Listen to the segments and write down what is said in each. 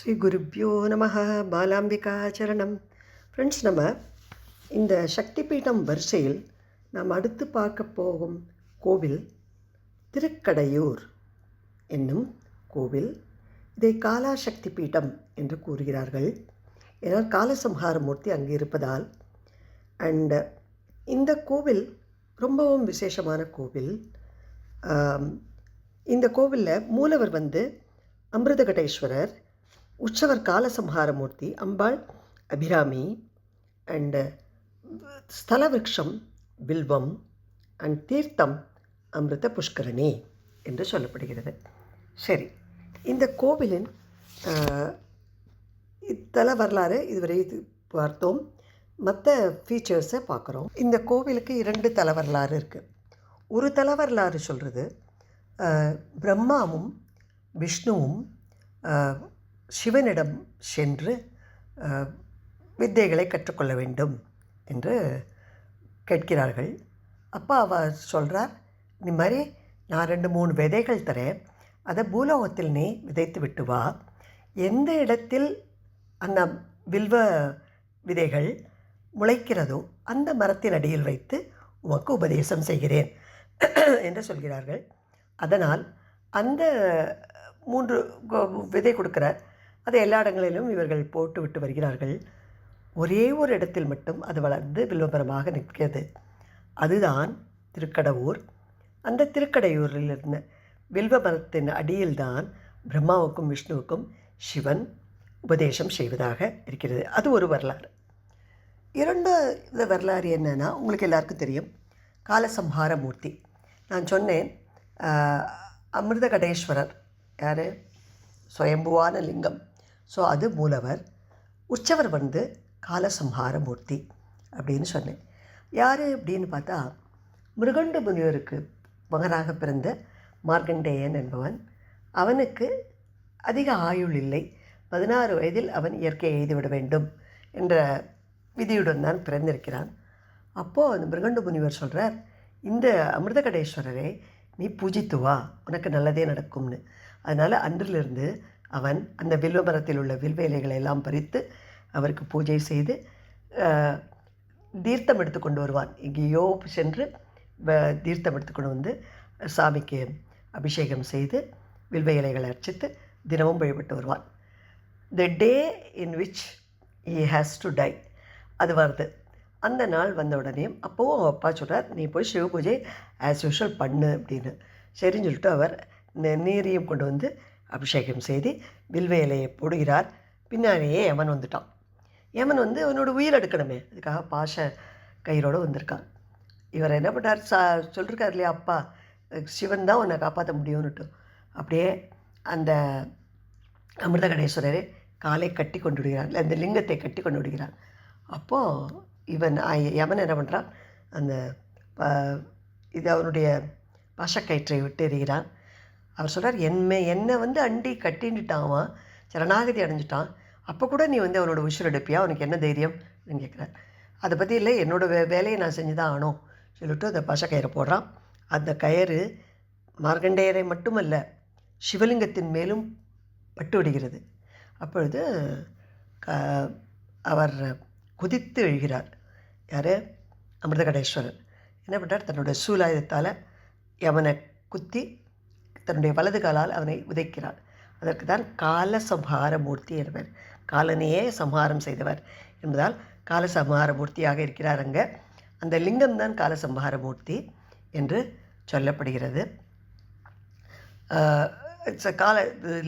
ஸ்ரீ குருப்பியோ நமஹ. பாலாம்பிகா சரணம். ஃப்ரெண்ட்ஸ், நம்ம இந்த சக்தி பீடம் வரிசையில் நாம் அடுத்து பார்க்க போகும் கோவில் திருக்கடையூர் என்னும் கோவில். இதை காலாசக்தி பீடம் என்று கூறுகிறார்கள். ஏன்னால் காலசம்ஹாரமூர்த்தி அங்கு இருப்பதால். அண்ட் இந்த கோவில் ரொம்பவும் விசேஷமான கோவில். இந்த கோவிலில் மூலவர் அமிர்தகடேஸ்வரர், உற்சவர் காலசம்ஹாரமூர்த்தி, அம்பாள் அபிராமி, அண்டு ஸ்தல விருட்சம் வில்வம், அண்ட் தீர்த்தம் அமிர்த புஷ்கரணி என்று சொல்லப்படுகிறது. சரி, இந்த கோவிலின் தல வரலாறு இதுவரை பார்த்தோம். மற்ற ஃபீச்சர்ஸை பார்க்குறோம். இந்த கோவிலுக்கு 2 தல வரலாறு இருக்குது. ஒரு தல வரலாறு சொல்கிறது பிரம்மாவும் விஷ்ணுவும் சிவனிடம் சென்று வித்தைகளை கற்றுக்கொள்ள வேண்டும் என்று கேட்கிறார்கள். அப்போ அவர் சொல்கிறார், இந்த மாதிரி நான் 2-3 விதைகள் தரேன், அதை பூலோகத்தில் நீ விதைத்து விட்டு வா. எந்த இடத்தில் அந்த வில்வ விதைகள் முளைக்கிறதோ அந்த மரத்தின் அடியில் வைத்து உமக்கு உபதேசம் செய்கிறேன் என்று சொல்கிறார்கள். அதனால் அந்த 3 விதை கொடுக்கிறார். அதை எல்லா இடங்களிலும் இவர்கள் போட்டு விட்டு வருகிறார்கள். ஒரே ஒரு இடத்தில் மட்டும் அது வளர்ந்து வில்வமரமாக நிற்கிறது. அதுதான் திருக்கடையூர். அந்த திருக்கடையூரில் இருந்த வில்வ மரத்தின் அடியில்தான் பிரம்மாவுக்கும் விஷ்ணுவுக்கும் சிவன் உபதேசம் செய்வதாக இருக்கிறது. அது ஒரு வரலாறு. 2வது வரலாறு என்னன்னா, உங்களுக்கு எல்லாருக்கும் தெரியும், காலசம்ஹாரமூர்த்தி. நான் சொன்னேன், அமிர்தகடேஸ்வரர் யார்? சுயம்புவான லிங்கம். ஸோ அது மூலவர். உற்சவர் காலசம்ஹாரமூர்த்தி அப்படின்னு சொன்னேன். யார் அப்படின்னு பார்த்தா, மிருகண்டு முனிவருக்கு மகனாக பிறந்த மார்க்கண்டேயன் என்பவன். அவனுக்கு அதிக ஆயுள் இல்லை. 16 வயதில் அவன் இயற்கையை எய்துவிட வேண்டும் என்ற விதியுடன் தான் பிறந்திருக்கிறான். அப்போது அந்த மிருகண்டு முனிவர் சொல்கிறார், இந்த அமிர்தகடேஸ்வரரை நீ பூஜித்து வா, உனக்கு நல்லதே நடக்கும்னு. அதனால் அன்றிலிருந்து அவன் அந்த வில்வ மரத்தில் உள்ள வில்வ இலைகளை எல்லாம் பறித்து அவருக்கு பூஜை செய்து தீர்த்தம் எடுத்து கொண்டு வருவான். எங்கேயோ சென்று தீர்த்தம் எடுத்துக்கொண்டு வந்து சாமிக்கு அபிஷேகம் செய்து வில்வ இலைகளை அர்ச்சித்து தினமும் வழிபட்டு வருவான். The day in which he has to die, அது வருது. அந்த நாள் வந்த உடனே அப்போது அப்பா சொல்கிறார், நீ போய் சிவ பூஜை ஆஸ் யூஷுவல் பண்ணு அப்படின்னு. சரின்னு சொல்லிட்டு அவர் நீரையும் கொண்டு வந்து அபிஷேகம் செய்து வில்வ இலையை போடுகிறார். பின்னாடியே யமன் வந்துட்டான். யமன் அவனோட உயிர் எடுக்கணுமே, அதுக்காக பாச கயிறோடு வந்திருக்கான். இவர் என்ன பண்ணார், சொல்லியிருக்கார் இல்லையா, அப்பா சிவன் தான் உன்னை காப்பாற்ற முடியும்னுட்டு. அப்படியே அந்த அமிர்தகடேஸ்வரரை காலை கட்டி கொண்டு விடுகிறார், அந்த லிங்கத்தை கட்டி கொண்டு விடுகிறார். அப்போது யமன் என்ன பண்ணுறான், அந்த இது அவனுடைய பாசக்கயிற்றை விட்டு எறிகிறான். அவர் சொல்கிறார், என்னை அண்டி கட்டின்னுட்டான், சரணாகதி அடைஞ்சிட்டான், அப்போ கூட நீ அவனோட உயிர் எடுப்பியா, அவனுக்கு என்ன தைரியம் அப்படின்னு கேட்குறார். அதை பற்றி இல்லை, என்னோடய வேலையை நான் செஞ்சு தான் ஆகணும் சொல்லிவிட்டு அந்த பாசக்கயிறை போடுறான். அந்த கயிறு மார்க்கண்டேயரை மட்டுமல்ல, சிவலிங்கத்தின் மேலும் பட்டு விடுகிறது. அப்பொழுது அவர் குதித்து எழுகிறார். யார்? அமிர்தகடேஸ்வரர். என்ன பண்ணுறார், தன்னுடைய சூலாயுதத்தால் யமனை குத்தி தன்னுடைய வலது காலால் அவனை உதைக்கிறார். அதற்கு தான் காலசம்ஹாரமூர்த்தி என்பவர். காலனையே சம்ஹாரம் செய்தவர் என்பதால் காலசம்ஹாரமூர்த்தியாக இருக்கிறார். அங்கே அந்த லிங்கம்தான் காலசம்ஹாரமூர்த்தி என்று சொல்லப்படுகிறது.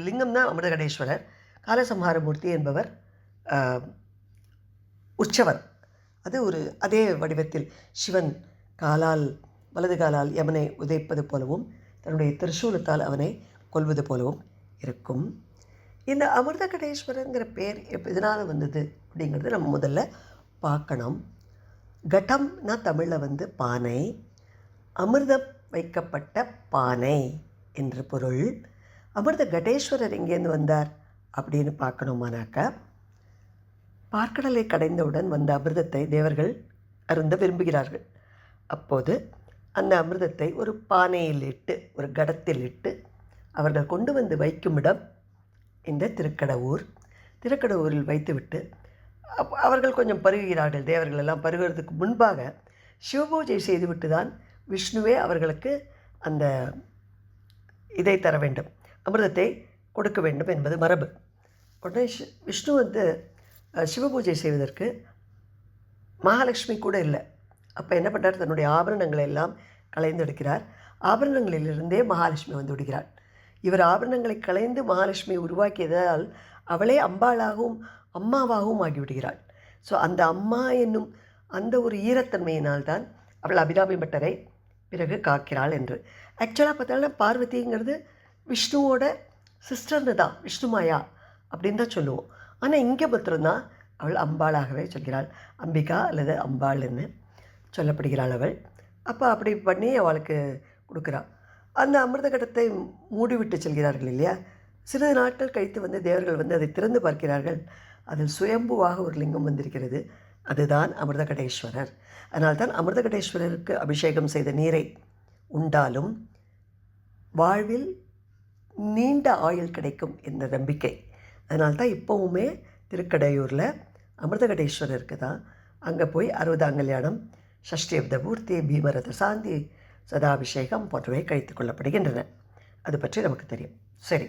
லிங்கம் தான் அமிர்தகடேஸ்வரர். காலசம்ஹாரமூர்த்தி என்பவர் உற்சவர். அது அதே வடிவத்தில் சிவன் வலது காலால் யமனை உதைப்பது போலவும் தன்னுடைய திரிசூலத்தால் அவனை கொல்வது போலவும் இருக்கும். இந்த அமிர்தகடேஸ்வரங்கிற பேர் எதனால் வந்தது அப்படிங்கிறது நம்ம முதல்ல பார்க்கணும். கட்டம்னா தமிழில் பானை, அமிர்தம் வைக்கப்பட்ட பானை என்று பொருள். அமிர்தகடேஸ்வரர் எங்கேருந்து வந்தார் அப்படின்னு பார்க்கணுமானாக்கா, பார்க்கடலை கடைந்தவுடன் வந்த அமிர்தத்தை தேவர்கள் அருந்த விரும்புகிறார்கள். அப்போது அந்த அமிர்தத்தை ஒரு பானையில் இட்டு, ஒரு கடத்தில் இட்டு அவர்கள் கொண்டு வந்து வைக்கும் இடம் இந்த திருக்கடையூர். திருக்கடவுரில் வைத்துவிட்டு அவர்கள் கொஞ்சம் பருகுகிறார்கள். தேவர்கள் எல்லாம் பருகுவதற்கு முன்பாக சிவபூஜை செய்துவிட்டு தான் விஷ்ணுவே அவர்களுக்கு அந்த இதை தர வேண்டும், அமிர்தத்தை கொடுக்க வேண்டும் என்பது மரபு. உடனே விஷ்ணு சிவபூஜை செய்வதற்கு மகாலட்சுமி கூட இல்லை. அப்போ என்ன பண்ணுறார், தன்னுடைய ஆபரணங்களை எல்லாம் களைந்தெடுக்கிறார். ஆபரணங்களிலிருந்தே மகாலட்சுமி வந்து விடுகிறாள். இவர் ஆபரணங்களை களைந்து மகாலட்சுமியை உருவாக்கியதால் அவளே அம்பாளாகவும் அம்மாவாகவும் ஆகிவிடுகிறாள். ஸோ அந்த அம்மா என்னும் அந்த ஒரு ஈரத்தன்மையினால் தான் அவள் அபிராமி பட்டரை பிறகு காக்கிறாள் என்று. ஆக்சுவலாக பார்த்தாலும் பார்வதிங்கிறது விஷ்ணுவோட சிஸ்டர்னு தான், விஷ்ணுமாயா அப்படின்னு தான் சொல்லுவோம். ஆனால் இங்கே மாத்திரம்தான் அவள் அம்பாளாகவே சொல்கிறாள். அம்பிகா அல்லது அம்பாள்னு சொல்லப்படுகிறாள் அவள். அப்போ அப்படி பண்ணி அவளுக்கு கொடுக்குறாள். அந்த அமிர்த கடத்தை மூடிவிட்டு செல்கிறார்கள் இல்லையா. சிறிது நாட்கள் கழித்து தேவர்கள் அதை திறந்து பார்க்கிறார்கள். அதில் சுயம்புவாக ஒரு லிங்கம் வந்திருக்கிறது. அதுதான் அமிர்தகடேஸ்வரர். அதனால்தான் அமிர்தகடேஸ்வரருக்கு அபிஷேகம் செய்த நீரை உண்டாலும் வாழ்வில் நீண்ட ஆயுள் கிடைக்கும் என்ற நம்பிக்கை. அதனால்தான் இப்போவுமே திருக்கடையூரில் அமிர்தகடேஸ்வரருக்கு தான் அங்கே போய் 60 கல்யாணம், ஷஷ்டியப்த பூர்த்தி, பீமரத சாந்தி, சதாபிஷேகம் போன்றவை கழித்து கொள்ளப்படுகின்றன. அது பற்றி நமக்கு தெரியும். சரி,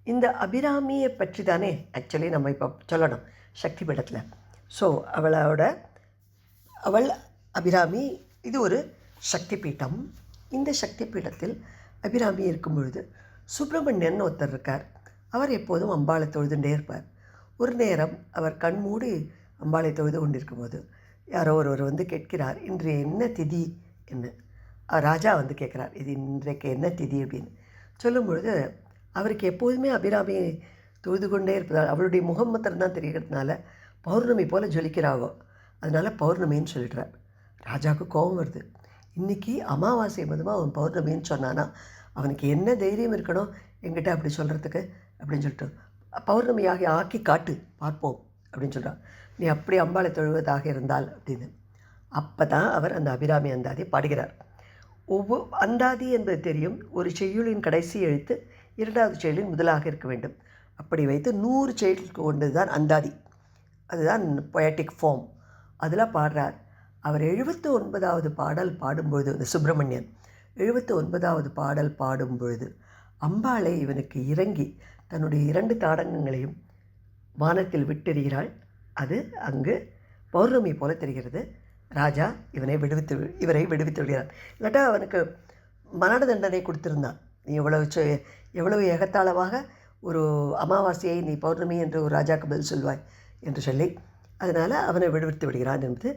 இந்த அபிராமியை பற்றி தானே ஆக்சுவலி நம்ம இப்போ சொல்லணும் சக்தி பீடத்தில். ஸோ அவள் அபிராமி, இது ஒரு சக்தி பீடம். இந்த சக்தி பீடத்தில் அபிராமி இருக்கும் பொழுது சுப்பிரமணியன் ஒருத்தர் இருக்கார். அவர் எப்போதும் அம்பாளை தொழுதுண்டே இருப்பார். ஒரு நேரம் அவர் கண்மூடி அம்பாளை தொழுது கொண்டிருக்கும் போது யாரோ ஒருவர் கேட்கிறார், இன்று என்ன திதி என்ன. ராஜா கேட்குறார், இது இன்றைக்கு என்ன திதி அப்படின்னு சொல்லும் பொழுது அவருக்கு எப்போதுமே அபிராமியை தொழுது கொண்டே இருப்பதால் அவளுடைய முகம் மாத்திரம்தான் தெரிகிறதுனால பௌர்ணமி போல் ஜொலிக்கிறாவோ, அதனால் பௌர்ணமின்னு சொல்லிடுறார். ராஜாவுக்கு கோபம் வருது. இன்றைக்கி அமாவாசை மதமாக அவன் பௌர்ணமின்னு சொன்னானா அவனுக்கு என்ன தைரியம் இருக்கணும் என்கிட்ட அப்படி சொல்கிறதுக்கு அப்படின்னு சொல்லிட்டு, பௌர்ணமியாக ஆக்கி காட்டு பார்ப்போம் அப்படின்னு சொல்கிறான். நீ அப்படி அம்பாளை தொழுவதாக இருந்தால் அப்படின்னு. அப்போ தான் அவர் அந்த அபிராமி அந்தாதி பாடுகிறார். அந்தாதி என்பது தெரியும், ஒரு செய்யுளின் கடைசி எழுத்து இரண்டாவது செயலின் முதலாக இருக்க வேண்டும். அப்படி வைத்து 100 செயலுக்கு கொண்டது தான் அந்தாதி. அதுதான் பொயட்டிக் ஃபார்ம். அதில் பாடுறார். அவர் 79வது பாடல் பாடும்பொழுது, இந்த சுப்பிரமணியன் 79வது பாடல் பாடும்பொழுது அம்பாளை இவனுக்கு இறங்கி தன்னுடைய 2 தாடங்கங்களையும் வானத்தில் விட்டெறிகிறாள். அது அங்கு பௌர்ணமி போல தெரிகிறது. ராஜா இவரை விடுவித்து விடுகிறார். இல்லாட்டா அவனுக்கு மரண தண்டனை கொடுத்திருந்தான். நீ எவ்வளவு ஏகத்தாளமாக ஒரு அமாவாசையை நீ பௌர்ணமி என்று ஒரு ராஜாவுக்கு பதில் சொல்வாய் என்று சொல்லி அதனால் அவனை விடுவித்து விடுகிறான் என்பது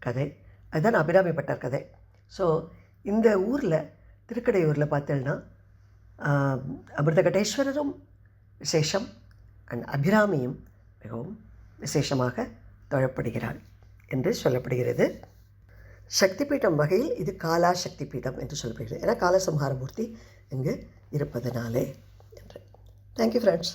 கதை. அதுதான் அபிராமி பட்டர் கதை. ஸோ இந்த ஊரில் திருக்கடையூரில் பார்த்தேன்னா அமிர்தகடேஸ்வரரும் விசேஷம் அண்ட் அபிராமியும் மிகவும் விசேஷமாக தொழப்படுகிறாள் என்று சொல்லப்படுகிறது. சக்தி பீடம் வகையில் இது காலா சக்தி பீடம் என்று சொல்லப்படுகிறது. ஏன்னா காலசம்ஹாரமூர்த்தி இங்கு இருப்பதனாலே என்று. Thank you friends.